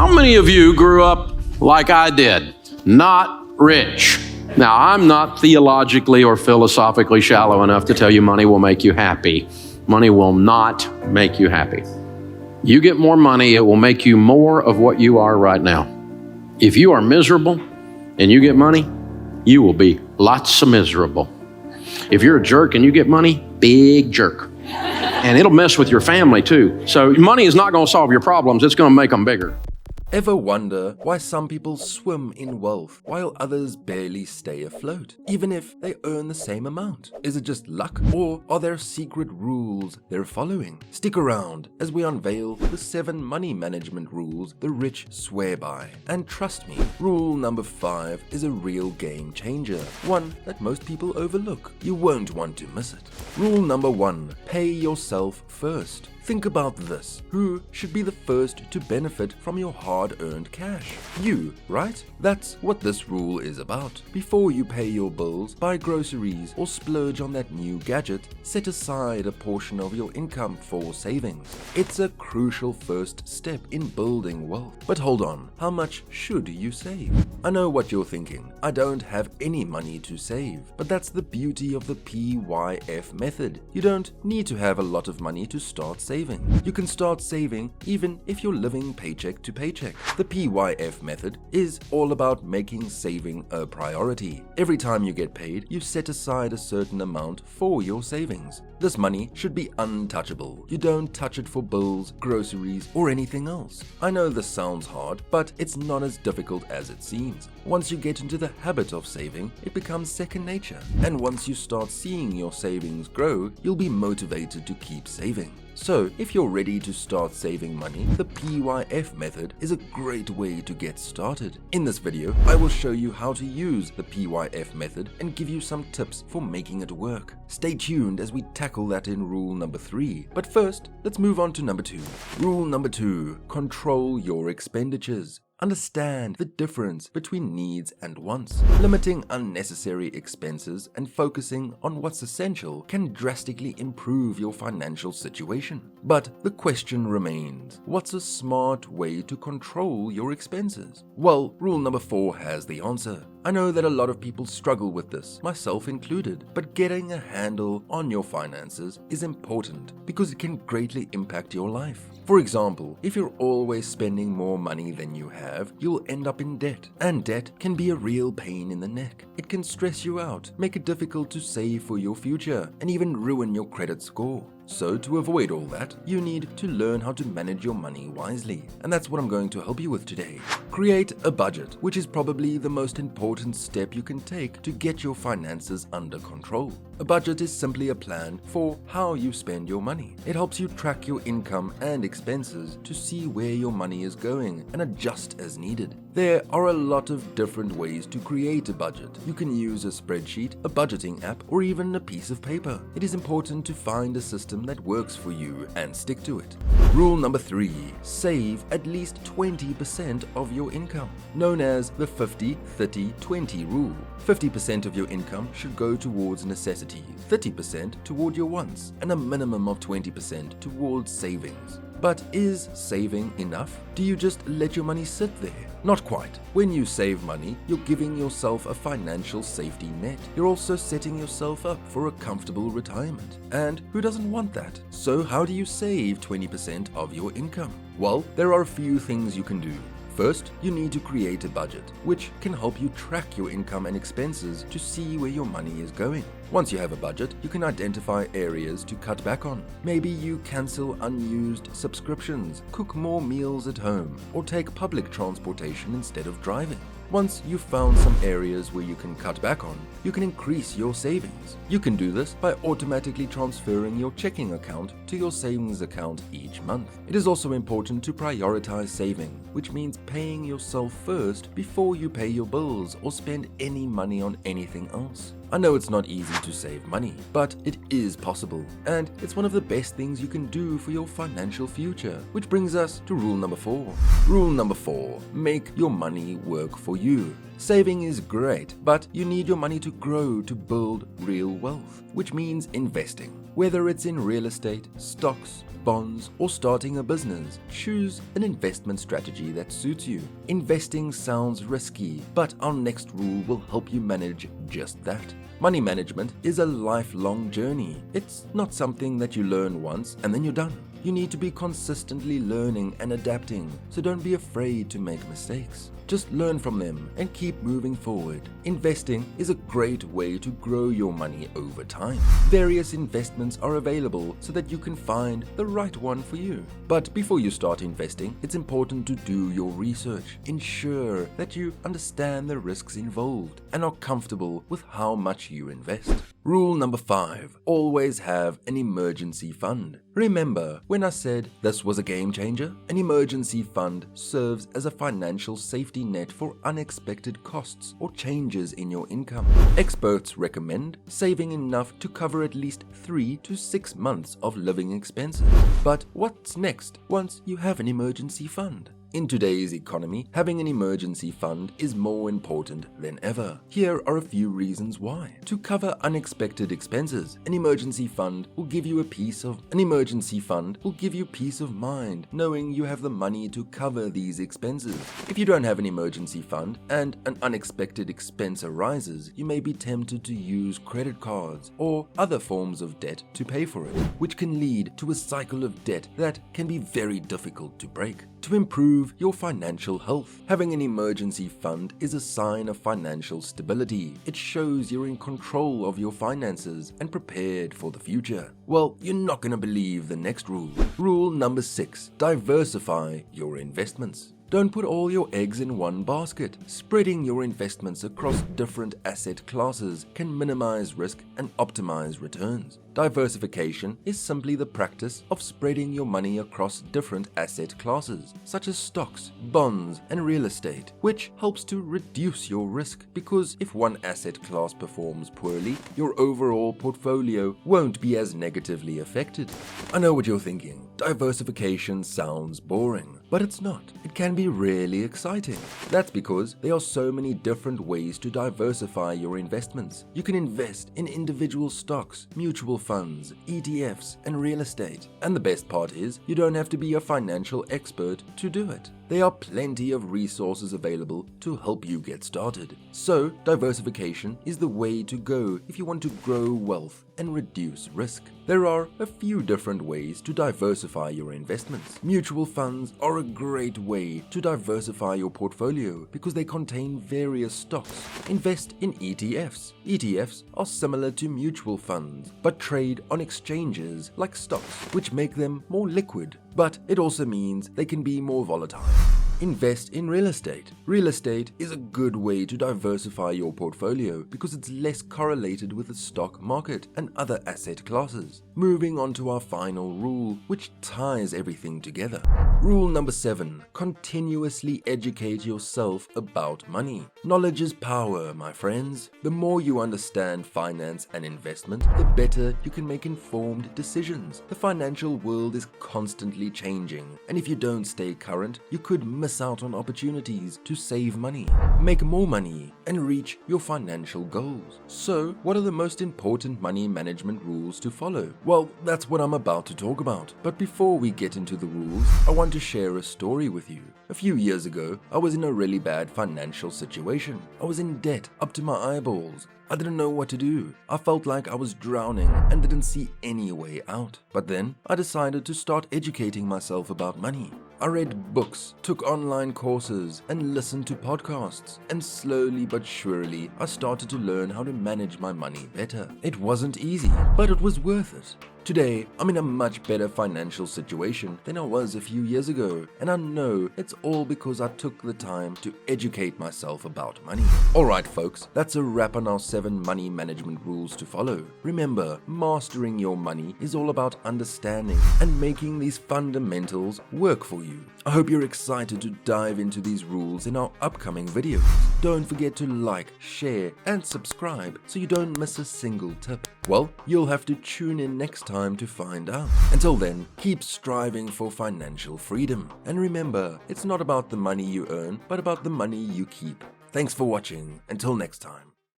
How many of you grew up like I did? Not rich. Now, I'm not theologically or philosophically shallow enough to tell you money will make you happy. Money will not make you happy. You get more money, it will make you more of what you are right now. If you are miserable and you get money, you will be lots of miserable. If you're a jerk and you get money, big jerk. And it'll mess with your family too. So money is not going to solve your problems, it's going to make them bigger. Ever wonder why some people swim in wealth while others barely stay afloat, even if they earn the same amount? Is it just luck, or are there secret rules they're following? Stick around as we unveil the 7 money management rules the rich swear by. And trust me, rule number 5 is a real game changer, one that most people overlook. You won't want to miss it. Rule number 1, pay yourself first. Think about this. Who should be the first to benefit from your hard-earned cash? You, right? That's what this rule is about. Before you pay your bills, buy groceries, or splurge on that new gadget, set aside a portion of your income for savings. It's a crucial first step in building wealth. But hold on, how much should you save? I know what you're thinking. I don't have any money to save. But that's the beauty of the PYF method. You don't need to have a lot of money to start saving. You can start saving even if you're living paycheck to paycheck. The PYF method is all about making saving a priority. Every time you get paid, you set aside a certain amount for your savings. This money should be untouchable. You don't touch it for bills, groceries, or anything else. I know this sounds hard, but it's not as difficult as it seems. Once you get into the habit of saving, it becomes second nature. And once you start seeing your savings grow, you'll be motivated to keep saving. So, if you're ready to start saving money, the PYF method is a great way to get started. In this video, I will show you how to use the PYF method and give you some tips for making it work. Stay tuned as we tackle that in rule number 3. But first, let's move on to number 2. Rule number 2, control your expenditures. Understand the difference between needs and wants. Limiting unnecessary expenses and focusing on what's essential can drastically improve your financial situation. But the question remains, what's a smart way to control your expenses? Well, rule number 4 has the answer. I know that a lot of people struggle with this, myself included, but getting a handle on your finances is important because it can greatly impact your life. For example, if you're always spending more money than you have, you'll end up in debt. And debt can be a real pain in the neck. It can stress you out, make it difficult to save for your future, and even ruin your credit score. So to avoid all that, you need to learn how to manage your money wisely. And that's what I'm going to help you with today. Create a budget, which is probably the most important step you can take to get your finances under control. A budget is simply a plan for how you spend your money. It helps you track your income and expenses to see where your money is going and adjust as needed. There are a lot of different ways to create a budget. You can use a spreadsheet, a budgeting app, or even a piece of paper. It is important to find a system that works for you and stick to it. Rule number 3, save at least 20% of your income, known as the 50-30-20 rule. 50% of your income should go towards necessities, 30% toward your wants, and a minimum of 20% towards savings. But is saving enough? Do you just let your money sit there? Not quite. When you save money, you're giving yourself a financial safety net. You're also setting yourself up for a comfortable retirement. And who doesn't want that? So how do you save 20% of your income? Well, there are a few things you can do. First, you need to create a budget, which can help you track your income and expenses to see where your money is going. Once you have a budget, you can identify areas to cut back on. Maybe you cancel unused subscriptions, cook more meals at home, or take public transportation instead of driving. Once you've found some areas where you can cut back on, you can increase your savings. You can do this by automatically transferring your checking account to your savings account each month. It is also important to prioritize saving, which means paying yourself first before you pay your bills or spend any money on anything else. I know it's not easy to save money, but it is possible, and it's one of the best things you can do for your financial future. Which brings us to rule number 4. Rule number 4, make your money work for you. Saving is great, but you need your money to grow to build real wealth, which means investing. Whether it's in real estate, stocks, bonds, or starting a business, choose an investment strategy that suits you. Investing sounds risky, but our next rule will help you manage just that. Money management is a lifelong journey. It's not something that you learn once and then you're done. You need to be consistently learning and adapting, so don't be afraid to make mistakes. Just learn from them and keep moving forward. Investing is a great way to grow your money over time. Various investments are available so that you can find the right one for you. But before you start investing, it's important to do your research. Ensure that you understand the risks involved and are comfortable with how much you invest. Rule number 5, always have an emergency fund. Remember when I said this was a game changer? An emergency fund serves as a financial safety net for unexpected costs or changes in your income. Experts recommend saving enough to cover at least 3 to 6 months of living expenses. But what's next once you have an emergency fund? In today's economy, having an emergency fund is more important than ever. Here are a few reasons why. To cover unexpected expenses, an emergency fund will give you peace of mind, knowing you have the money to cover these expenses. If you don't have an emergency fund and an unexpected expense arises, you may be tempted to use credit cards or other forms of debt to pay for it, which can lead to a cycle of debt that can be very difficult to break. To improve your financial health, having an emergency fund is a sign of financial stability. It shows you're in control of your finances and prepared for the future. Well, you're not going to believe the next rule. Rule number 6, diversify your investments. Don't put all your eggs in one basket. Spreading your investments across different asset classes can minimize risk and optimize returns. Diversification is simply the practice of spreading your money across different asset classes, such as stocks, bonds, and real estate, which helps to reduce your risk because if one asset class performs poorly, your overall portfolio won't be as negatively affected. I know what you're thinking. Diversification sounds boring, but it's not. It can be really exciting. That's because there are so many different ways to diversify your investments. You can invest in individual stocks, mutual funds, ETFs, and real estate. And the best part is, you don't have to be a financial expert to do it. There are plenty of resources available to help you get started. So, diversification is the way to go if you want to grow wealth and reduce risk. There are a few different ways to diversify your investments. Mutual funds are a great way to diversify your portfolio because they contain various stocks. Invest in ETFs. ETFs are similar to mutual funds, but trade on exchanges like stocks, which make them more liquid. But it also means they can be more volatile. Invest in real estate. Real estate is a good way to diversify your portfolio because it's less correlated with the stock market and other asset classes. Moving on to our final rule, which ties everything together. Rule number 7, continuously educate yourself about money. Knowledge is power, my friends. The more you understand finance and investment, the better you can make informed decisions. The financial world is constantly changing, and if you don't stay current, you could miss out on opportunities to save money, make more money, and reach your financial goals. So, what are the most important money management rules to follow? Well, that's what I'm about to talk about. But before we get into the rules, I want to share a story with you. A few years ago, I was in a really bad financial situation. I was in debt up to my eyeballs. I didn't know what to do. I felt like I was drowning and didn't see any way out. But then I decided to start educating myself about money. I read books, took online courses, and listened to podcasts. And slowly but surely, I started to learn how to manage my money better. It wasn't easy, but it was worth it. Today, I'm in a much better financial situation than I was a few years ago, and I know it's all because I took the time to educate myself about money. Alright folks, that's a wrap on our 7 money management rules to follow. Remember, mastering your money is all about understanding and making these fundamentals work for you. I hope you're excited to dive into these rules in our upcoming videos. Don't forget to like, share, and subscribe so you don't miss a single tip. Well, you'll have to tune in next time to find out. Until then, keep striving for financial freedom. And remember, it's not about the money you earn, but about the money you keep. Thanks for watching. Until next time.